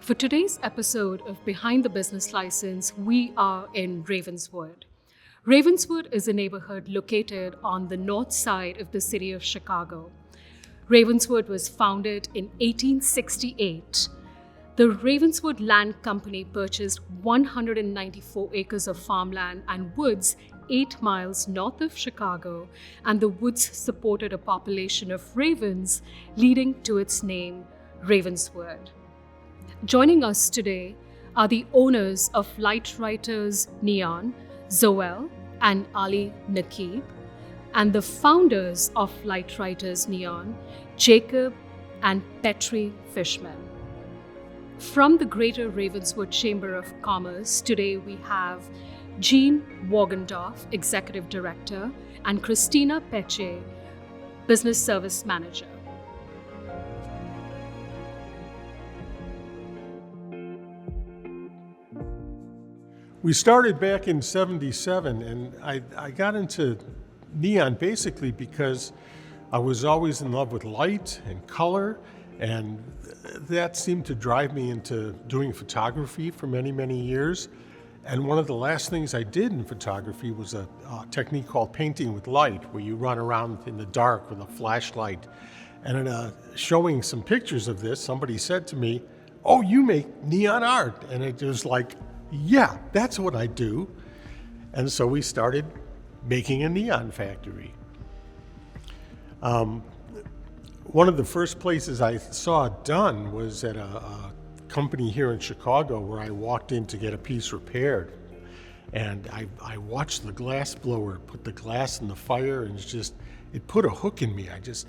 For today's episode of Behind the Business License, we are in Ravenswood. Ravenswood is a neighborhood located on the north side of the city of Chicago. Ravenswood was founded in 1868. The Ravenswood Land Company purchased 194 acres of farmland and woods 8 miles north of Chicago, and the woods supported a population of ravens, leading to its name, Ravenswood. Joining us today are the owners of Lightwriters Neon, Zoelle and Ali Nagib, and the founders of Lightwriters Neon, Jacob and Petrie Fishman. From the Greater Ravenswood Chamber of Commerce, today we have Jean Wagendorf, Executive Director, and Christina Peche, Business Service Manager. We started back in '77, and I got into neon basically because I was always in love with light and color, and that seemed to drive me into doing photography for many, many years. And one of the last things I did in photography was a technique called painting with light, where you run around in the dark with a flashlight. And in showing some pictures of this, somebody said to me, "Oh, you make neon art." And it was like, yeah, that's what I do. And so we started making a neon factory. One of the first places I saw it done was at a company here in Chicago, where I walked in to get a piece repaired. And I watched the glass blower put the glass in the fire, and it put a hook in me. I just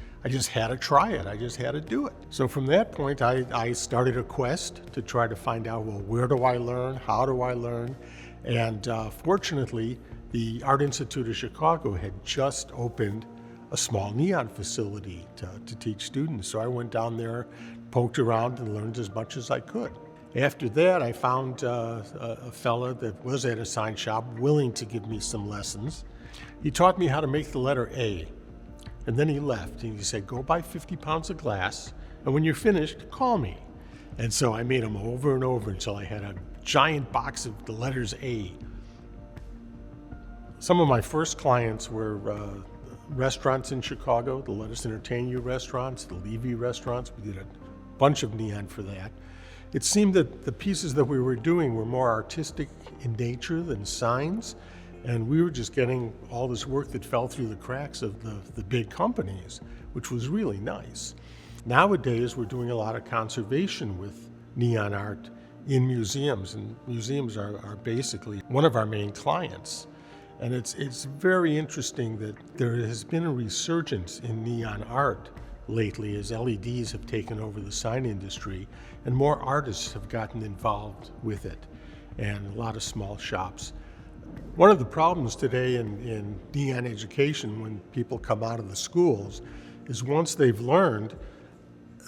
had to try it. I just had to do it. So from that point, I started a quest to try to find out, well, where do I learn? How do I learn? And fortunately, the Art Institute of Chicago had just opened a small neon facility to teach students. So I went down there, poked around, and learned as much as I could. After that, I found a fella that was at a sign shop willing to give me some lessons. He taught me how to make the letter A. And then he left, and he said, "Go buy 50 pounds of glass, and when you're finished, call me." And so I made them over and over until I had a giant box of the letters A. Some of my first clients were restaurants in Chicago, the Let Us Entertain You restaurants, the Levy restaurants. We did a bunch of neon for that. It seemed that the pieces that we were doing were more artistic in nature than signs, and we were just getting all this work that fell through the cracks of the big companies, which was really nice. Nowadays, we're doing a lot of conservation with neon art in museums, and museums are basically one of our main clients. And it's very interesting that there has been a resurgence in neon art lately as LEDs have taken over the sign industry, and more artists have gotten involved with it, and a lot of small shops. One of the problems today in neon education, when people come out of the schools, is once they've learned,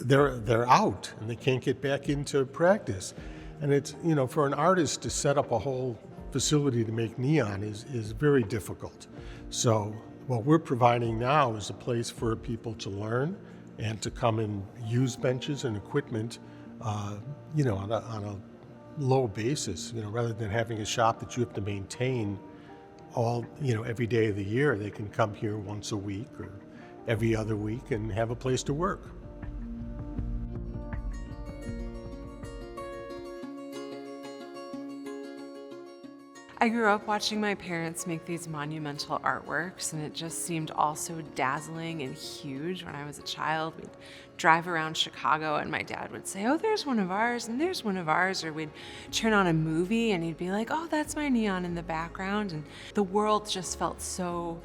they're out and they can't get back into practice. And it's, for an artist to set up a whole facility to make neon is very difficult. So what we're providing now is a place for people to learn and to come and use benches and equipment, on a low basis, rather than having a shop that you have to maintain every day of the year. They can come here once a week or every other week and have a place to work. I grew up watching my parents make these monumental artworks, and it just seemed all so dazzling and huge. When I was a child, we'd drive around Chicago and my dad would say, "Oh, there's one of ours, and there's one of ours," or we'd turn on a movie and he'd be like, "Oh, that's my neon in the background," and the world just felt so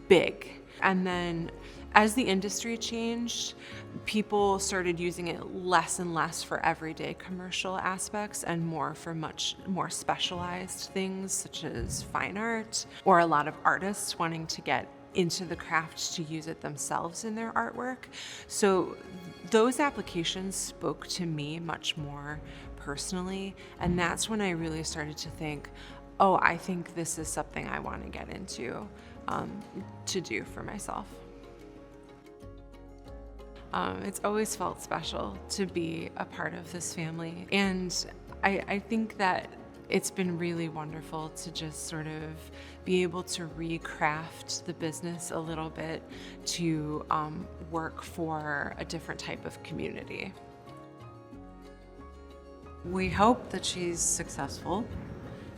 big. And then as the industry changed, people started using it less and less for everyday commercial aspects and more for much more specialized things such as fine art, or a lot of artists wanting to get into the craft to use it themselves in their artwork. So those applications spoke to me much more personally, and that's when I really started to think, oh, I think this is something I want to get into to do for myself. It's always felt special to be a part of this family. And I think that it's been really wonderful to just sort of be able to recraft the business a little bit to work for a different type of community. We hope that she's successful,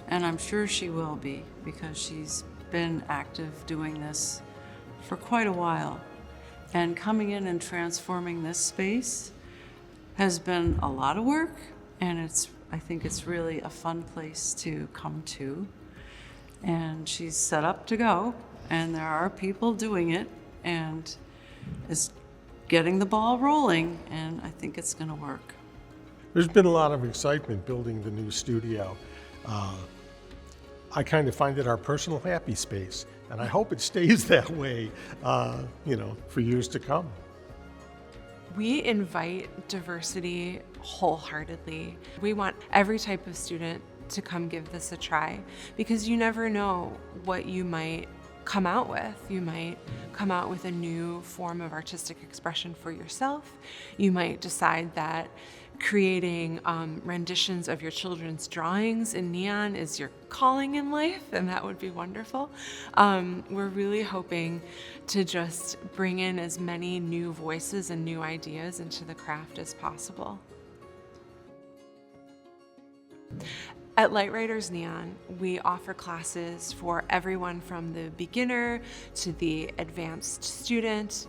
and I'm sure she will be, because she's been active doing this for quite a while. And coming in and transforming this space has been a lot of work, and I think it's really a fun place to come to. And she's set up to go, and there are people doing it, and is getting the ball rolling, and I think it's gonna work. There's been a lot of excitement building the new studio. I kind of find it our personal happy space, and I hope it stays that way, for years to come. We invite diversity wholeheartedly. We want every type of student to come give this a try, because you never know what you might come out with. You might come out with a new form of artistic expression for yourself. You might decide that creating renditions of your children's drawings in neon is your calling in life, and that would be wonderful. We're really hoping to just bring in as many new voices and new ideas into the craft as possible. At Lightwriters Neon, we offer classes for everyone from the beginner to the advanced student,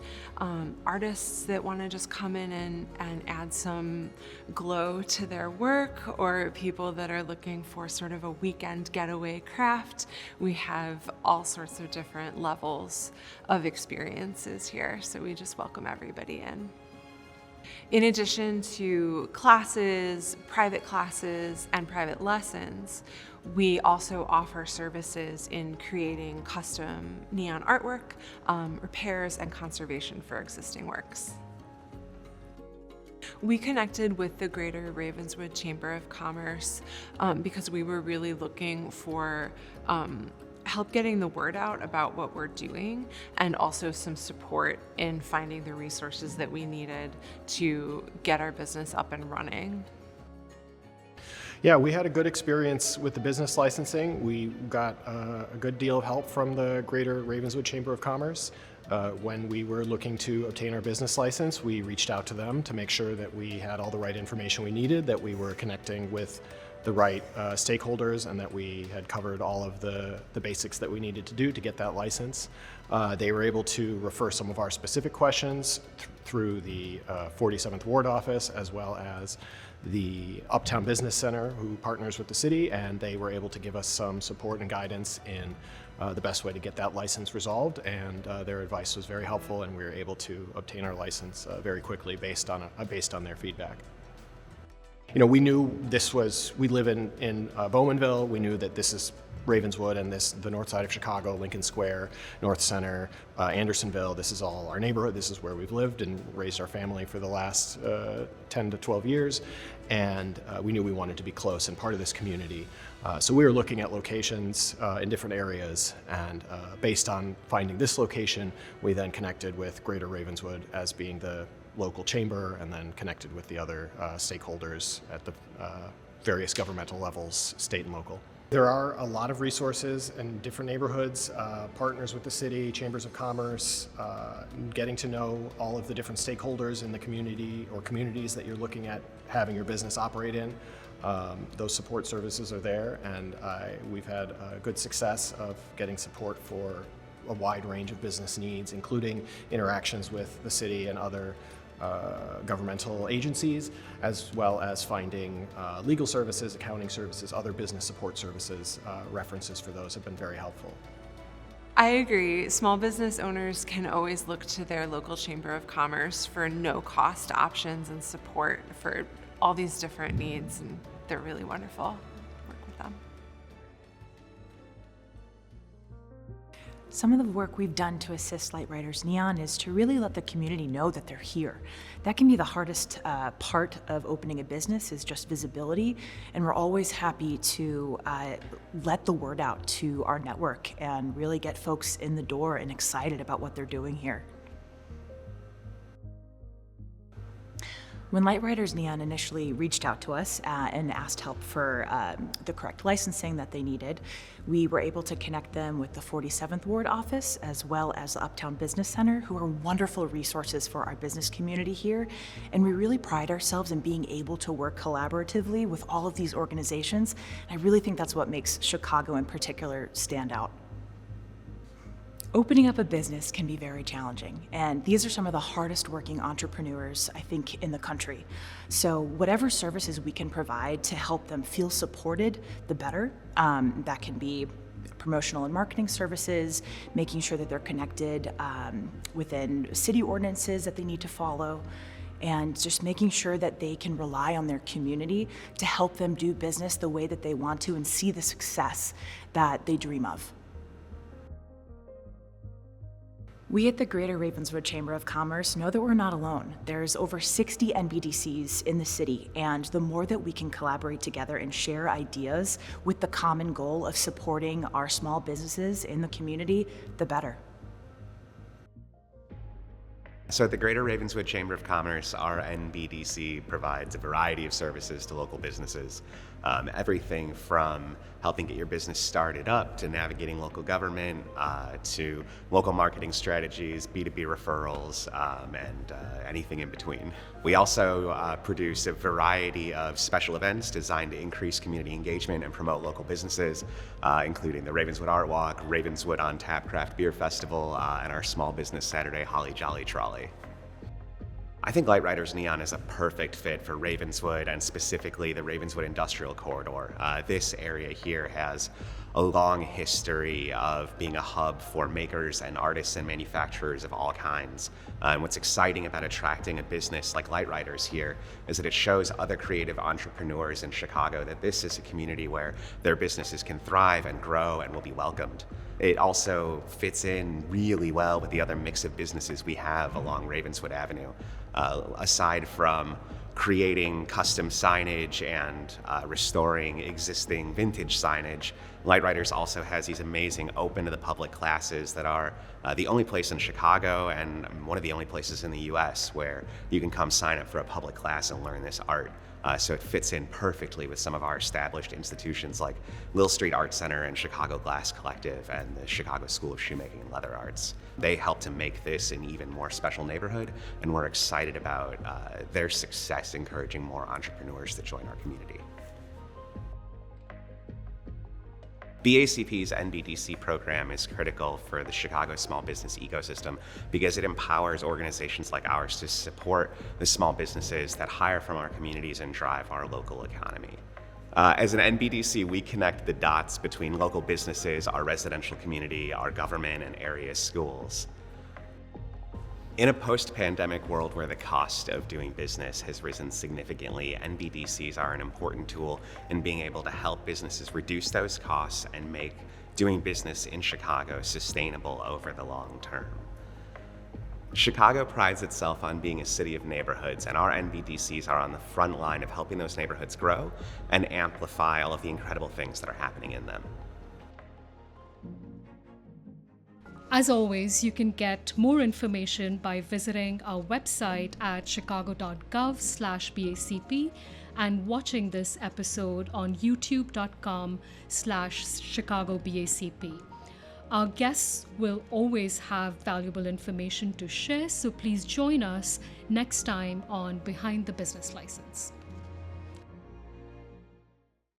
artists that want to just come in and add some glow to their work, or people that are looking for sort of a weekend getaway craft. We have all sorts of different levels of experiences here, so we just welcome everybody in. In addition to classes, and private lessons, we also offer services in creating custom neon artwork, repairs, and conservation for existing works. We connected with the Greater Ravenswood Chamber of Commerce because we were really looking for help getting the word out about what we're doing, and also some support in finding the resources that we needed to get our business up and running. Yeah, we had a good experience with the business licensing. We got a good deal of help from the Greater Ravenswood Chamber of Commerce. When we were looking to obtain our business license, we reached out to them to make sure that we had all the right information we needed, that we were connecting with the right stakeholders, and that we had covered all of the basics that we needed to do to get that license. They were able to refer some of our specific questions through the 47th Ward office, as well as the Uptown Business Center, who partners with the city, and they were able to give us some support and guidance in the best way to get that license resolved, and their advice was very helpful, and we were able to obtain our license very quickly based on their feedback. We knew we live in Bowmanville. We knew that this is Ravenswood and the north side of Chicago, Lincoln Square, North Center, Andersonville. This is all our neighborhood. This is where we've lived and raised our family for the last 10 to 12 years. And we knew we wanted to be close and part of this community. So we were looking at locations in different areas, and based on finding this location, we then connected with Greater Ravenswood as being the local chamber, and then connected with the other stakeholders at the various governmental levels, state and local. There are a lot of resources in different neighborhoods, partners with the city, chambers of commerce, getting to know all of the different stakeholders in the community or communities that you're looking at having your business operate in. Those support services are there, and we've had good success of getting support for a wide range of business needs, including interactions with the city and other governmental agencies, as well as finding legal services, accounting services, other business support services. References for those have been very helpful. I agree. Small business owners can always look to their local chamber of commerce for no-cost options and support for all these different needs, and they're really wonderful. Work with them. Some of the work we've done to assist Lightwriters Neon is to really let the community know that they're here. That can be the hardest part of opening a business, is just visibility, and we're always happy to let the word out to our network and really get folks in the door and excited about what they're doing here. When Lightwriters Neon initially reached out to us and asked help for the correct licensing that they needed, we were able to connect them with the 47th Ward office as well as the Uptown Business Center, who are wonderful resources for our business community here. And we really pride ourselves in being able to work collaboratively with all of these organizations. And I really think that's what makes Chicago in particular stand out. Opening up a business can be very challenging, and these are some of the hardest working entrepreneurs, I think, in the country. So whatever services we can provide to help them feel supported, the better. That can be promotional and marketing services, making sure that they're connected within city ordinances that they need to follow, and just making sure that they can rely on their community to help them do business the way that they want to and see the success that they dream of. We at the Greater Ravenswood Chamber of Commerce know that we're not alone. There's over 60 NBDCs in the city, and the more that we can collaborate together and share ideas with the common goal of supporting our small businesses in the community, the better. So at the Greater Ravenswood Chamber of Commerce, our NBDC provides a variety of services to local businesses. Everything from helping get your business started up, to navigating local government, to local marketing strategies, B2B referrals, and anything in between. We also produce a variety of special events designed to increase community engagement and promote local businesses, including the Ravenswood Art Walk, Ravenswood on Tap Craft Beer Festival, and our Small Business Saturday Holly Jolly Trolley. I think Lightwriters Neon is a perfect fit for Ravenswood, and specifically the Ravenswood Industrial Corridor. This area here has a long history of being a hub for makers and artists and manufacturers of all kinds. And what's exciting about attracting a business like Lightwriters here is that it shows other creative entrepreneurs in Chicago that this is a community where their businesses can thrive and grow and will be welcomed. It also fits in really well with the other mix of businesses we have along Ravenswood Avenue. Aside from creating custom signage and restoring existing vintage signage, Lightwriters also has these amazing open to the public classes that are the only place in Chicago and one of the only places in the US where you can come sign up for a public class and learn this art. So it fits in perfectly with some of our established institutions like Lil Street Art Center and Chicago Glass Collective and the Chicago School of Shoemaking and Leather Arts. They help to make this an even more special neighborhood, and we're excited about their success encouraging more entrepreneurs to join our community. BACP's NBDC program is critical for the Chicago small business ecosystem because it empowers organizations like ours to support the small businesses that hire from our communities and drive our local economy. As an NBDC, we connect the dots between local businesses, our residential community, our government, and area schools. In a post-pandemic world where the cost of doing business has risen significantly, NBDCs are an important tool in being able to help businesses reduce those costs and make doing business in Chicago sustainable over the long term. Chicago prides itself on being a city of neighborhoods, and our NBDCs are on the front line of helping those neighborhoods grow and amplify all of the incredible things that are happening in them. As always, you can get more information by visiting our website at chicago.gov/BACP and watching this episode on youtube.com/ChicagoBACP. Our guests will always have valuable information to share, so please join us next time on Behind the Business License.